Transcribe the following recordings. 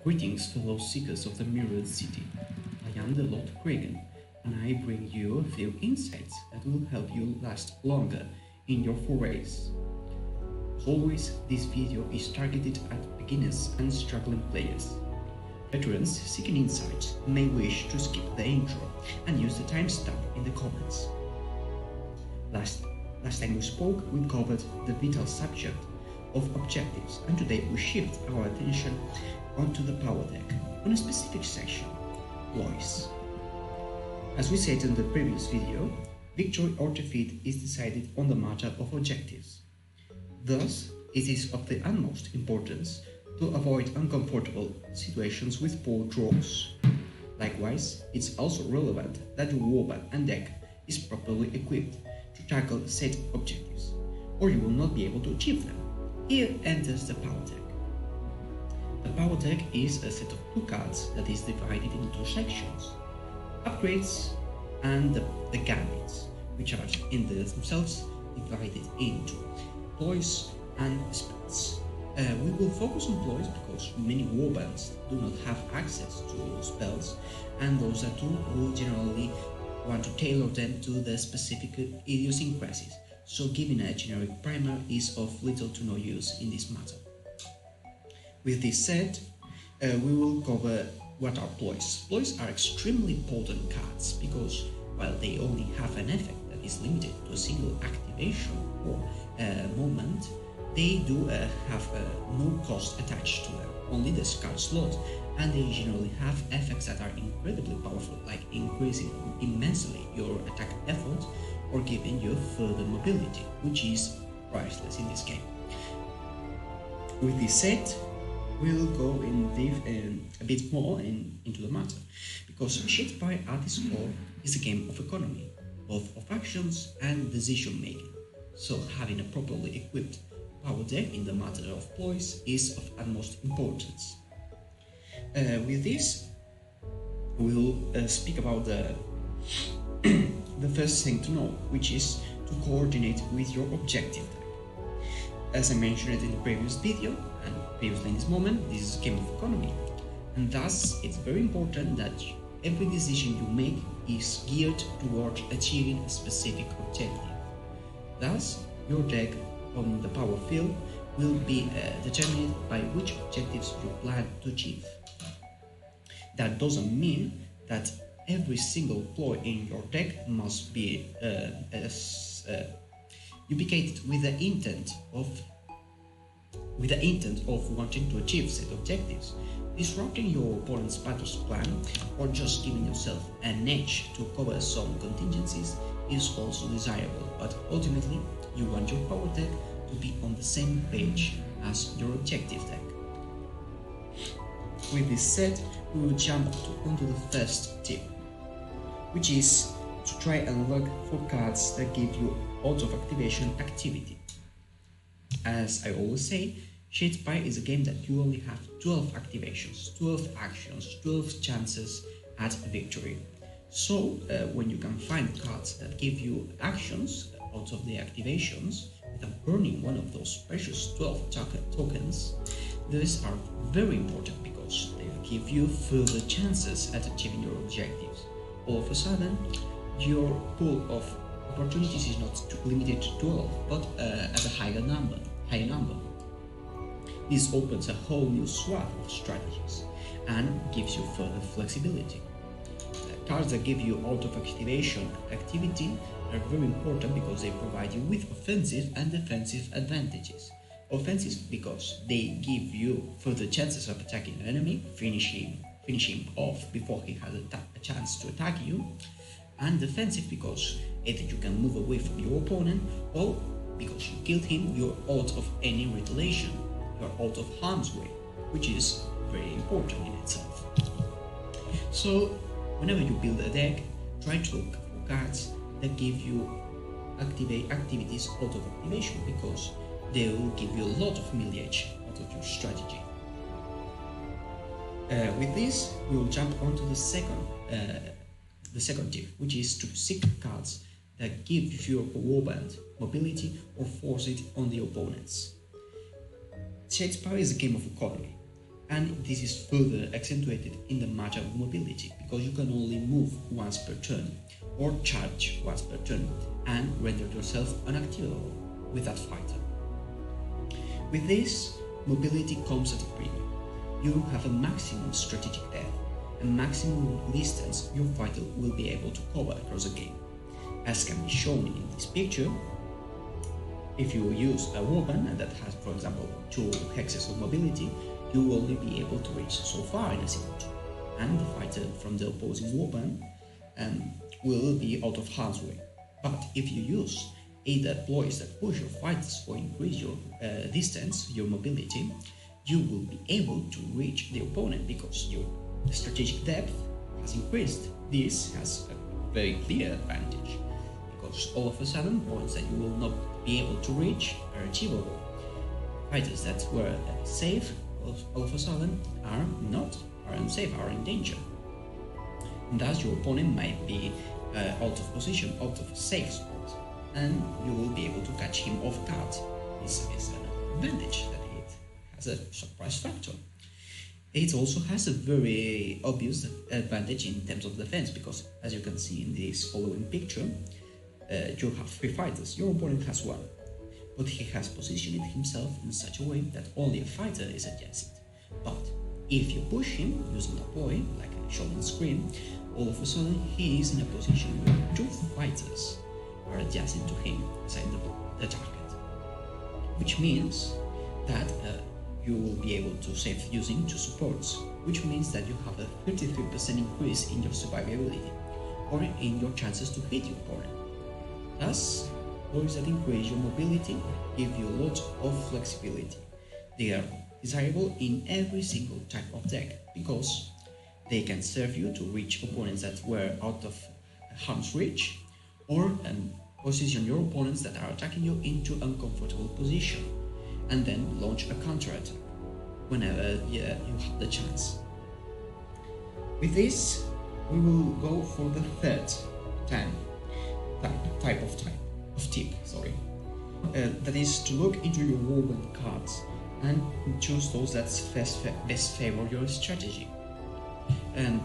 Greetings, fellow seekers of the Mirrored City. I am the Lord Kragan, and I bring you a few insights that will help you last longer in your forays. As always, this video is targeted at beginners and struggling players. Veterans seeking insights may wish to skip the intro and use the timestamp in the comments. Last time we spoke, we covered the vital subject of objectives, and today we shift our attention onto the power deck on a specific section, ploys. As we said in the previous video, victory or defeat is decided on the matter of objectives. Thus, it is of the utmost importance to avoid uncomfortable situations with poor draws. Likewise, it's also relevant that your warband and deck is properly equipped to tackle said objectives, or you will not be able to achieve them. Here enters the power deck. The power deck is a set of 2 cards that is divided into sections: upgrades and the gambits, which are in themselves divided into ploys and spells. We will focus on ploys because many warbands do not have access to spells, and those that do will generally want to tailor them to the specific idiosyncrasies, so giving a generic primer is of little to no use in this matter. With this said, we will cover what are ploys. Ploys are extremely potent cards because while they only have an effect that is limited to a single activation or moment, they do have no cost attached to them, only the card slot, and they generally have effects that are incredibly powerful, like increasing immensely your attack effort or giving you further mobility, which is priceless in this game. With this said, we'll go a bit more into the matter, because Shadespire at its core is a game of economy, both of actions and decision making, so having a properly equipped power deck in the matter of ploys is of utmost importance. With this, we'll speak about the first thing to know, which is to coordinate with your objective deck. As I mentioned in the previous video and previously in this moment, this is a game of economy, and thus it's very important that every decision you make is geared towards achieving a specific objective. Thus, your deck on the power field will be determined by which objectives you plan to achieve. That doesn't mean that every single ploy in your deck must be duplicated with the intent of wanting to achieve set objectives. Disrupting your opponent's battle's plan or just giving yourself an edge to cover some contingencies is also desirable, but ultimately you want your power deck to be on the same page as your objective deck. With this said, we will jump onto the first tip, which is to try and look for cards that give you auto activation activity. As I always say, Shadespire is a game that you only have 12 activations, 12 actions, 12 chances at victory. So when you can find cards that give you actions out of the activations without burning one of those precious 12 tokens, these are very important because they give you further chances at achieving your objectives. All of a sudden, your pool of opportunities is not limited to 12, but at a higher number. This opens a whole new swath of strategies and gives you further flexibility. Cards that give you auto-activation activity are very important because they provide you with offensive and defensive advantages. Offensive because they give you further chances of attacking an enemy, finishing him off before he has a chance to attack you, and defensive because either you can move away from your opponent, or because you killed him, you're out of any retaliation, you're out of harm's way, which is very important in itself. So whenever you build a deck, try to look for cards that give you activities out of activation, because they will give you a lot of mileage out of your strategy. With this, we will jump onto the second tip, which is to seek cards that give your warband mobility or force it on the opponents. Shadespire is a game of economy, And this is further accentuated in the matter of mobility, because you can only move once per turn or charge once per turn and render yourself unactivable with that fighter. With this, mobility comes at a premium. You have a maximum strategic depth, a maximum distance your fighter will be able to cover across a game. As can be shown in this picture, if you use a warband that has, for example, 2 hexes of mobility, you will only be able to reach so far in a single turn, and the fighter from the opposing warband will be out of harm's way. But if you use either ploys that push your fighters or increase your distance, your mobility, you will be able to reach the opponent because your strategic depth has increased. This has a very clear advantage, because all of a sudden points that you will not be able to reach are achievable. Fighters that were safe all of a sudden are unsafe, are in danger. And thus your opponent might be out of position, out of a safe spot, and you will be able to catch him off guard. This is an advantage that it has a surprise factor. It also has a very obvious advantage in terms of defense, because as you can see in this following picture, you have 3 fighters, your opponent has 1. But he has positioned himself in such a way that only a fighter is adjacent. But if you push him using a ploy, like shown on screen, all of a sudden he is in a position where 2 fighters are adjacent to him inside the target. Which means that you will be able to save using 2 supports, which means that you have a 33% increase in your survivability, or in your chances to hit your opponent. Thus, ploys that increase your mobility give you lots of flexibility. They are desirable in every single type of deck, because they can serve you to reach opponents that were out of harm's reach, or position your opponents that are attacking you into uncomfortable position, and then launch a counterattack whenever you have the chance. With this, we will go for the third type of tip, that is to look into your warband cards and choose those that best favor your strategy. And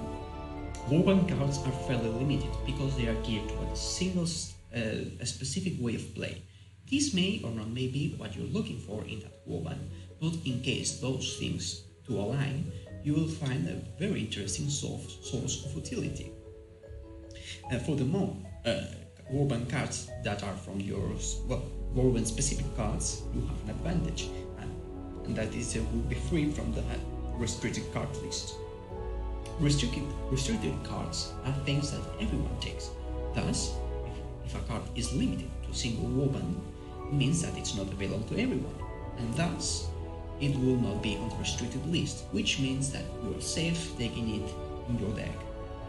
warband cards are fairly limited because they are geared towards a specific way of play. This may or not may be what you're looking for in that warband, but in case those things do align, you will find a very interesting source of utility. Furthermore, warband cards that are from yours, warband specific cards, you have an advantage, and that is will be free from the restricted card list. Restricted cards are things that everyone takes. Thus, if a card is limited to a single warband, it means that it's not available to everyone, and thus it will not be on the restricted list, which means that you're safe taking it in your deck.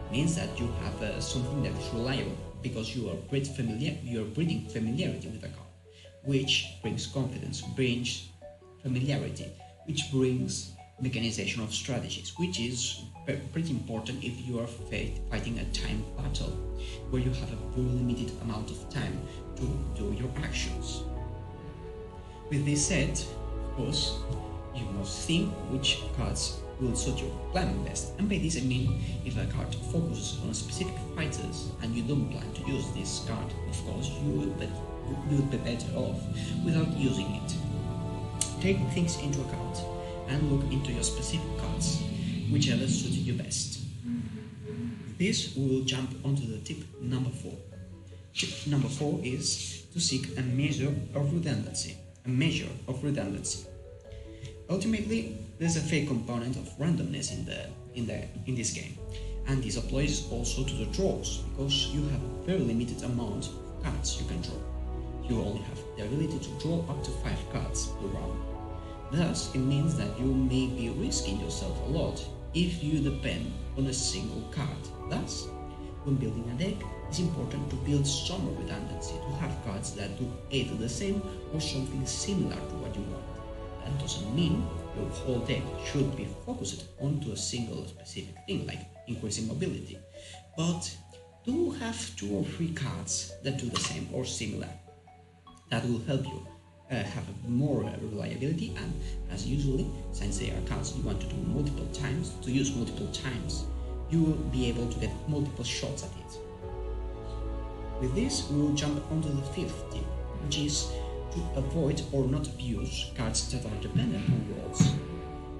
It means that you have something that is reliable, because you are breeding familiarity with a card, which brings confidence, brings familiarity, which brings mechanization of strategies, which is pretty important if you are fighting a timed battle, where you have a very limited amount of time to do your actions. With this said, of course, you must think which cards will suit your plan best, and by this I mean if a card focuses on specific fighters and you don't plan to use this card, of course you would be better off without using it. Take things into account and look into your specific cards, whichever suited you best. With this, we will jump onto the tip number 4. Tip number 4 is to seek a measure of redundancy. Ultimately, there's a fair component of randomness in this game, and this applies also to the draws, because you have a very limited amount of cards you can draw. You only have the ability to draw up to 5 cards per round. Thus, it means that you may be risking yourself a lot if you depend on a single card. Thus, when building a deck, it's important to build some redundancy, to have cards that do either the same or something similar to what you want. That doesn't mean your whole deck should be focused onto a single specific thing, like increasing mobility, but do have 2 or 3 cards that do the same or similar. That will help you have more reliability, and as usually, since they are cards you want to do multiple times, to use multiple times, you will be able to get multiple shots at it. With this, we will jump onto the fifth tip, which is to avoid or not abuse cards that are dependent on rolls.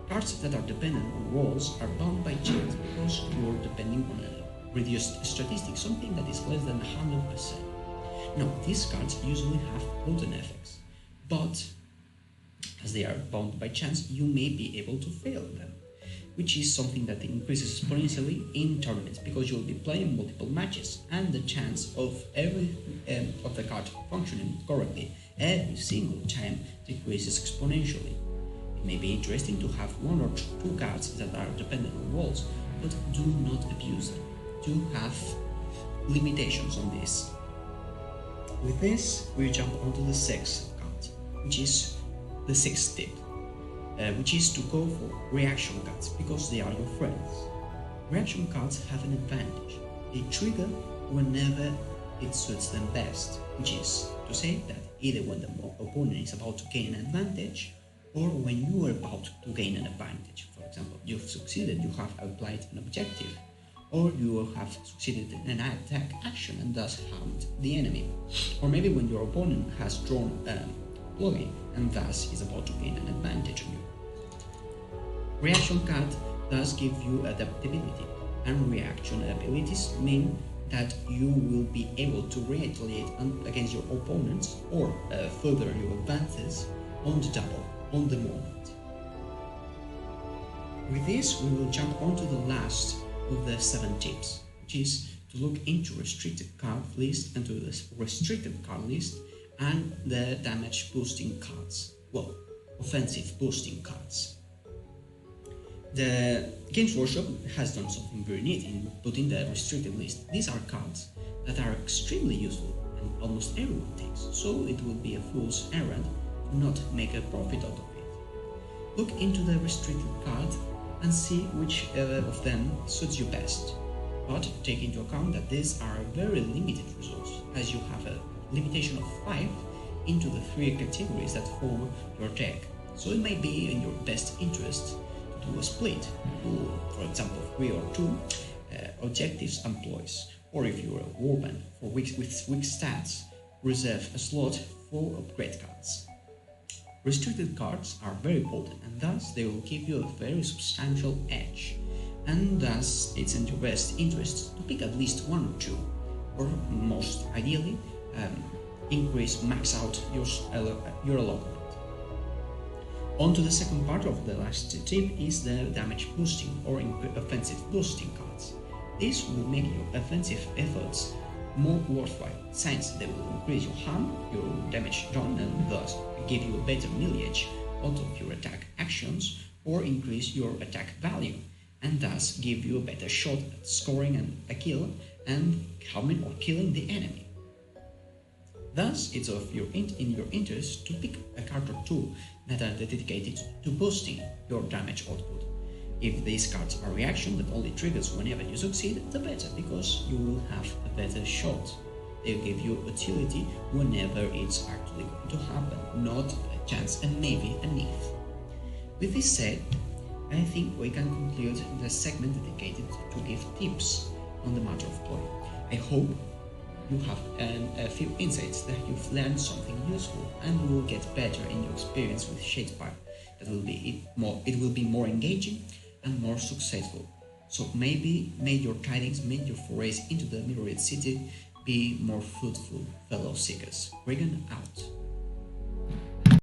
Cards that are dependent on rolls are bound by chance because you are depending on a reduced statistic, something that is less than 100%. Now, these cards usually have potent effects, but as they are bound by chance, you may be able to fail them, which is something that increases exponentially in tournaments because you'll be playing multiple matches, and the chance of of the card functioning correctly every single time decreases exponentially. It may be interesting to have one or two cards that are dependent on rolls, but do not abuse them. Do have limitations on this. With this, we jump onto the sixth card, which is the sixth tip, which is to go for reaction cards because they are your friends. Reaction cards have an advantage. They trigger whenever it suits them best, which is to say that either when the opponent is about to gain an advantage or when you are about to gain an advantage. For example, you've succeeded, you have applied an objective, or you have succeeded in an attack action and thus harmed the enemy. Or maybe when your opponent has drawn a ploy and thus is about to gain an advantage on you. Reaction card does give you adaptability, and reaction abilities mean that you will be able to retaliate against your opponents or further your advances on the double, on the moment. With this, we will jump onto the last of the 7 tips, which is to look into restricted card list and to the restricted card list and the damage boosting cards, well, offensive boosting cards. The Games Workshop has done something very neat in putting the restricted list. These are cards that are extremely useful and almost everyone takes, so it would be a fool's errand to not make a profit out of it. Look into the restricted card and see which of them suits you best, but take into account that these are very limited results, as you have a limitation of 5 into the 3 categories that form your deck, so it may be in your best interest to do a split, for example 3 or 2 objectives and ploys, or if you're a warband with weak stats, reserve a slot for upgrade cards. Restricted cards are very potent, and thus they will give you a very substantial edge, and thus it's in your best interest to pick at least 1 or 2, or most ideally max out your allotment. On to the second part of the last tip is the damage boosting or offensive boosting cards. This will make your offensive efforts more worthwhile, since they will increase your harm, your damage done, and thus give you a better millage out of your attack actions, or increase your attack value, and thus give you a better shot at scoring a kill and harming or killing the enemy. Thus, it's in your interest to pick a card or 2 that are dedicated to boosting your damage output. If these cards are reaction that only triggers whenever you succeed, the better, because you will have a better shot. They'll give you utility whenever it's actually going to happen, not a chance and maybe an if. With this said, I think we can conclude the segment dedicated to give tips on the matter of play. I hope you have a few insights that you've learned something useful and will get better in your experience with Shadespire. It will be more engaging and more successful. So maybe may your your forays into the Mirrored City be more fruitful, fellow seekers. Regan out.